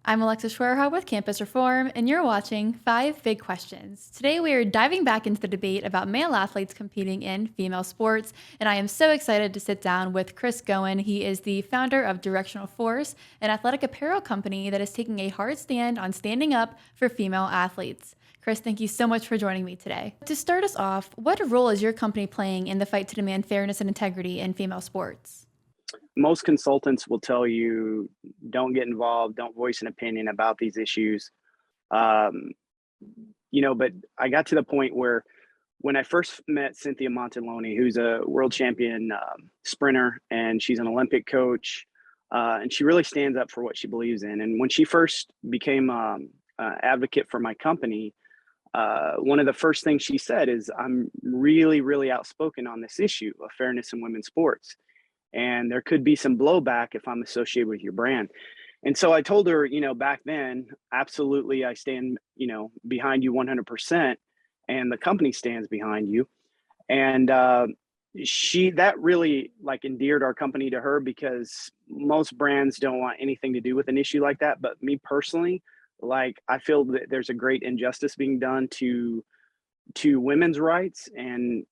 I'm Alexis Schwerha with Campus Reform, and you're watching 5 Big Questions. Today, we are diving back into the debate about male athletes competing in female sports, and I am so excited to sit down with Chris Gowen. He is the founder of Directional Force, an athletic apparel company that is taking a hard stand on standing up for female athletes. Chris, thank you so much for joining me today. To start us off, what role is your company playing in the fight to demand fairness and integrity in female sports? Most consultants will tell you don't get involved, don't voice an opinion about these issues. Um, but I got to the point where when I first met Cynthia Montaloni, who's a world champion sprinter, and she's an Olympic coach, and she really stands up for what she believes in. And when she first became advocate for my company, one of the first things she said is, "I'm really, really outspoken on this issue of fairness in women's sports. And there could be some blowback if I'm associated with your brand." And so I told her, back then, absolutely, I stand, behind you 100%, and the company stands behind you. And that really like endeared our company to her, because most brands don't want anything to do with an issue like that. But me personally, like, I feel that there's a great injustice being done to women's rights, and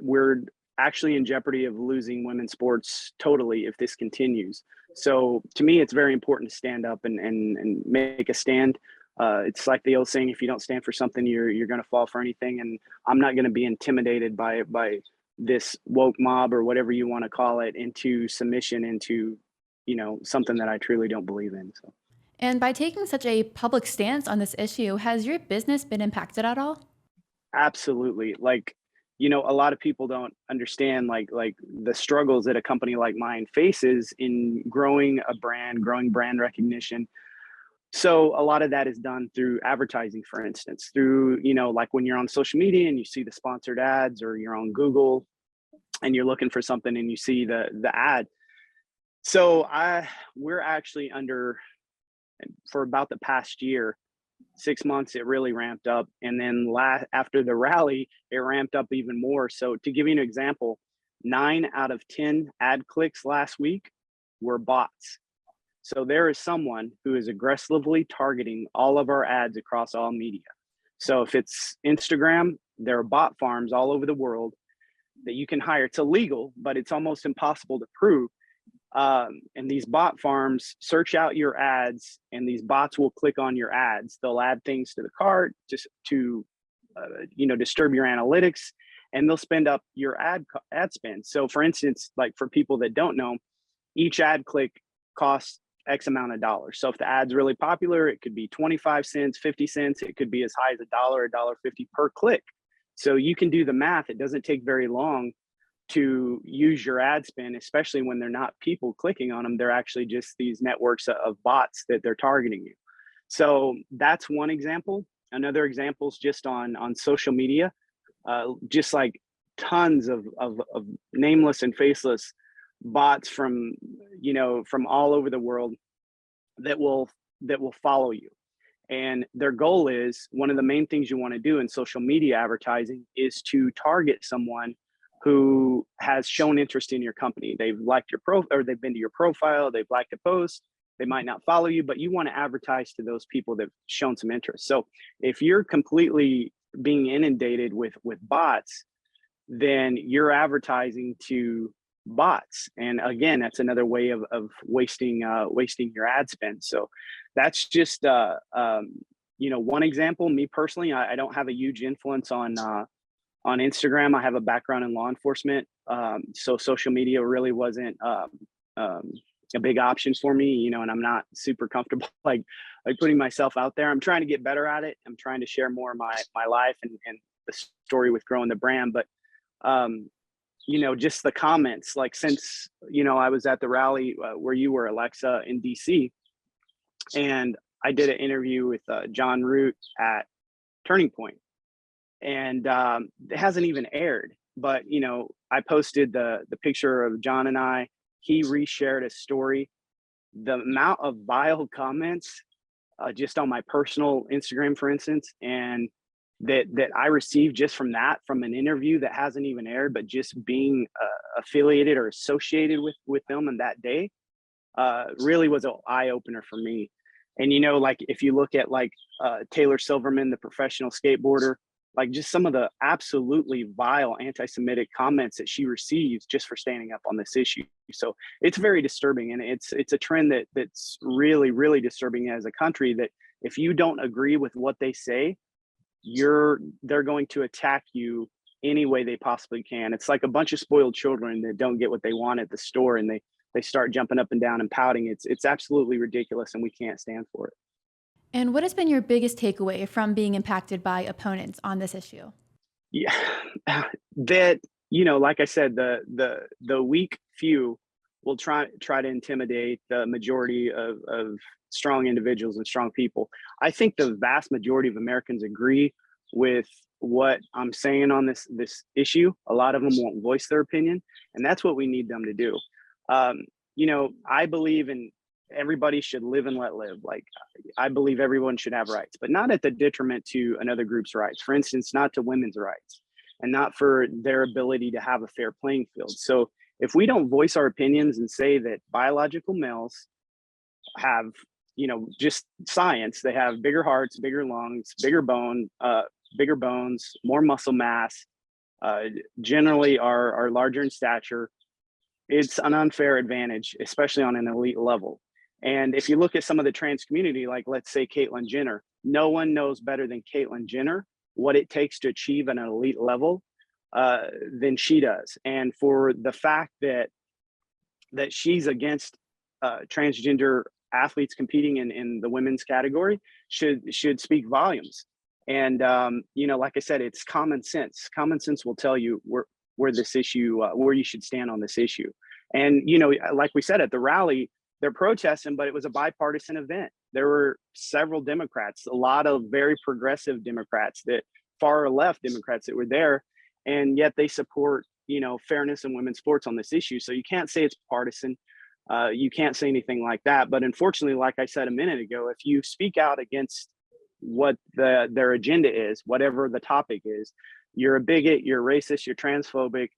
we're actually in jeopardy of losing women's sports totally if this continues. So to me, it's very important to stand up and make a stand. It's like the old saying, if you don't stand for something, you're going to fall for anything. And I'm not going to be intimidated by this woke mob, or whatever you want to call it, into submission, into something that I truly don't believe in. So And by taking such a public stance on this issue, has your business been impacted at all? absolutely, like, a lot of people don't understand like the struggles that a company like mine faces in growing brand recognition. So a lot of that is done through advertising, for instance, through, like when you're on social media and you see the sponsored ads, or you're on Google and you're looking for something and you see the ad. So we're actually under, for about the past year, 6 months, it really ramped up. And then after the rally, it ramped up even more. So to give you an example, 9 out of 10 ad clicks last week were bots. So there is someone who is aggressively targeting all of our ads across all media. So if it's Instagram, there are bot farms all over the world that you can hire. It's illegal, but it's almost impossible to prove. And these bot farms search out your ads, and these bots will click on your ads. They'll add things to the cart just to disturb your analytics, and they'll spend up your ad spend. So for instance, like, for people that don't know, each ad click costs X amount of dollars. So if the ad's really popular, it could be 25 cents, 50 cents, it could be as high as a dollar 50 per click. So you can do the math. It doesn't take very long to use your ad spend, especially when they're not people clicking on them. They're actually just these networks of bots that they're targeting you. So that's one example. Another example is just on social media, just like tons of nameless and faceless bots from all over the world that will follow you. And their goal is, one of the main things you want to do in social media advertising is to target someone who has shown interest in your company. They've liked your or they've been to your profile, they've liked a post. They might not follow you, but you want to advertise to those people that've shown some interest. So if you're completely being inundated with bots, then you're advertising to bots. And again, that's another way of wasting your ad spend. So that's just one example. Me personally, I don't have a huge influence on Instagram. I have a background in law enforcement, so social media really wasn't a big option for me, and I'm not super comfortable like putting myself out there. I'm trying to get better at it. I'm trying to share more of my life and the story with growing the brand. But just the comments, like, since I was at the rally where you were, Alexa, in DC, and I did an interview with John Root at Turning Point, and it hasn't even aired. But I posted the picture of John and I. He reshared a story. The amount of vile comments just on my personal Instagram, for instance, and that I received just from an interview that hasn't even aired, but just being affiliated or associated with them in that day, really was an eye opener for me. And like if you look at like Taylor Silverman, the professional skateboarder, like just some of the absolutely vile anti-Semitic comments that she receives just for standing up on this issue. So it's very disturbing, and it's a trend that's really really disturbing as a country. That if you don't agree with what they say, they're going to attack you any way they possibly can. It's like a bunch of spoiled children that don't get what they want at the store, and they start jumping up and down and pouting. It's absolutely ridiculous, and we can't stand for it. And what has been your biggest takeaway from being impacted by opponents on this issue? Yeah, that like I said, the weak few will try to intimidate the majority of strong individuals and strong people. I think the vast majority of Americans agree with what I'm saying on this issue. A lot of them won't voice their opinion, and that's what we need them to do. I believe in everybody should live and let live. Like I believe everyone should have rights, but not at the detriment to another group's rights. For instance, not to women's rights, and not for their ability to have a fair playing field. So if we don't voice our opinions and say that biological males have, just science, they have bigger hearts, bigger lungs, bigger bones, more muscle mass, generally are larger in stature, it's an unfair advantage, especially on an elite level. And if you look at some of the trans community, like let's say Caitlyn Jenner, no one knows better than Caitlyn Jenner what it takes to achieve an elite level than she does. And for the fact that she's against transgender athletes competing in the women's category should speak volumes. And like I said, it's common sense. Common sense will tell you where this issue, where you should stand on this issue. And like we said at the rally, they're protesting, but it was a bipartisan event. There were several Democrats, a lot of very progressive Democrats, that far left Democrats that were there, and yet they support fairness in women's sports on this issue. So you can't say it's partisan. You can't say anything like that. But unfortunately, like I said a minute ago, if you speak out against what their agenda is, whatever the topic is, you're a bigot, you're racist, you're transphobic,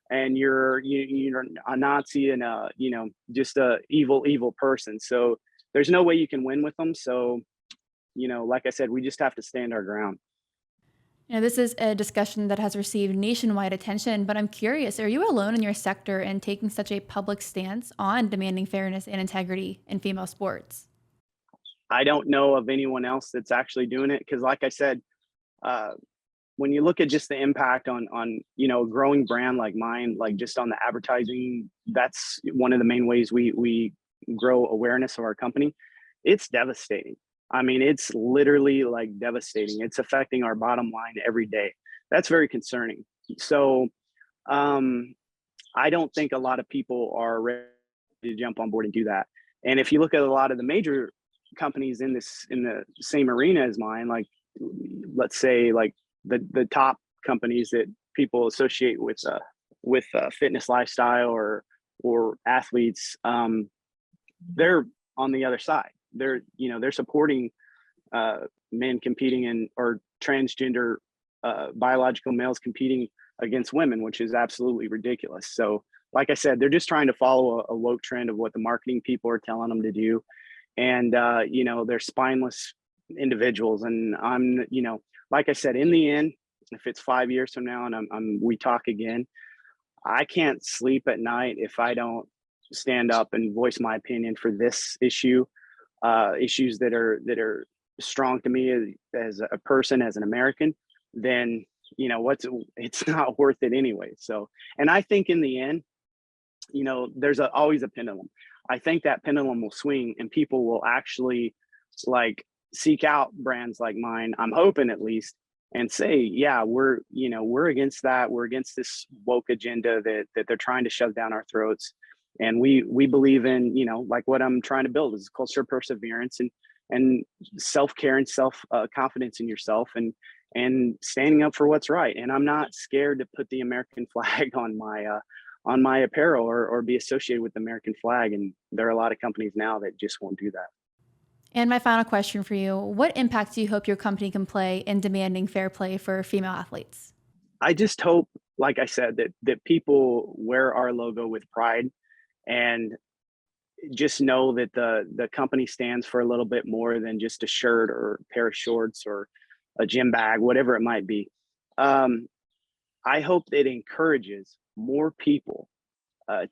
and you're a Nazi and just a evil person. So there's no way you can win with them. So like I said, we just have to stand our ground. This is a discussion that has received nationwide attention, but I'm curious, are you alone in your sector in taking such a public stance on demanding fairness and integrity in female sports? I don't know of anyone else that's actually doing it, because like I said, when you look at just the impact on a growing brand like mine, like just on the advertising, that's one of the main ways we grow awareness of our company. It's devastating. I mean, it's literally like devastating. It's affecting our bottom line every day. That's very concerning. So I don't think a lot of people are ready to jump on board and do that. And if you look at a lot of the major companies in the same arena as mine, like let's say like the top companies that people associate with fitness lifestyle or athletes, they're on the other side. They're supporting men competing in, or transgender biological males competing against women, which is absolutely ridiculous. So like I said, they're just trying to follow a woke trend of what the marketing people are telling them to do. And they're spineless individuals. And I'm like I said, in the end, if it's 5 years from now and we talk again, I can't sleep at night if I don't stand up and voice my opinion for this issue, issues that are strong to me as a person, as an American. Then it's not worth it anyway. So, and I think in the end, there's always a pendulum. I think that pendulum will swing and people will actually like seek out brands like mine, I'm hoping at least, and say, yeah, we're against that. We're against this woke agenda that they're trying to shove down our throats. And we believe in, like what I'm trying to build is a culture of perseverance and self-care and self confidence in yourself and standing up for what's right. And I'm not scared to put the American flag on my apparel or be associated with the American flag. And there are a lot of companies now that just won't do that. And my final question for you, what impact do you hope your company can play in demanding fair play for female athletes? I just hope, like I said, that people wear our logo with pride, and just know that the company stands for a little bit more than just a shirt or a pair of shorts or a gym bag, whatever it might be. Um, I hope it encourages more people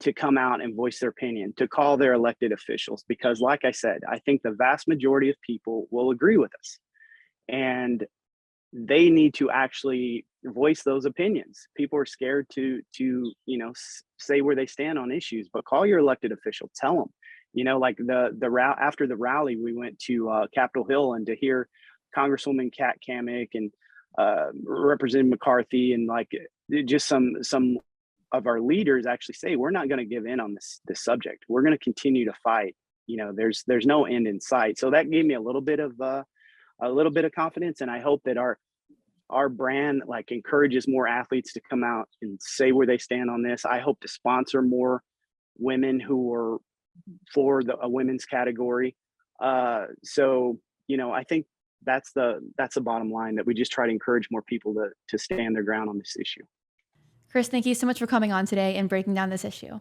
to come out and voice their opinion, to call their elected officials, because, like I said, I think the vast majority of people will agree with us, and they need to actually voice those opinions. People are scared to say where they stand on issues, but call your elected official, tell them. Like the route after the rally, we went to Capitol Hill, and to hear Congresswoman Kat Kamick and Representative McCarthy and like just some of our leaders actually say we're not going to give in on this subject. We're going to continue to fight. There's no end in sight. So that gave me a little bit of confidence, and I hope that our brand like encourages more athletes to come out and say where they stand on this. I hope to sponsor more women who are for a women's category. So I think that's the bottom line, that we just try to encourage more people to stand their ground on this issue. Chris, thank you so much for coming on today and breaking down this issue.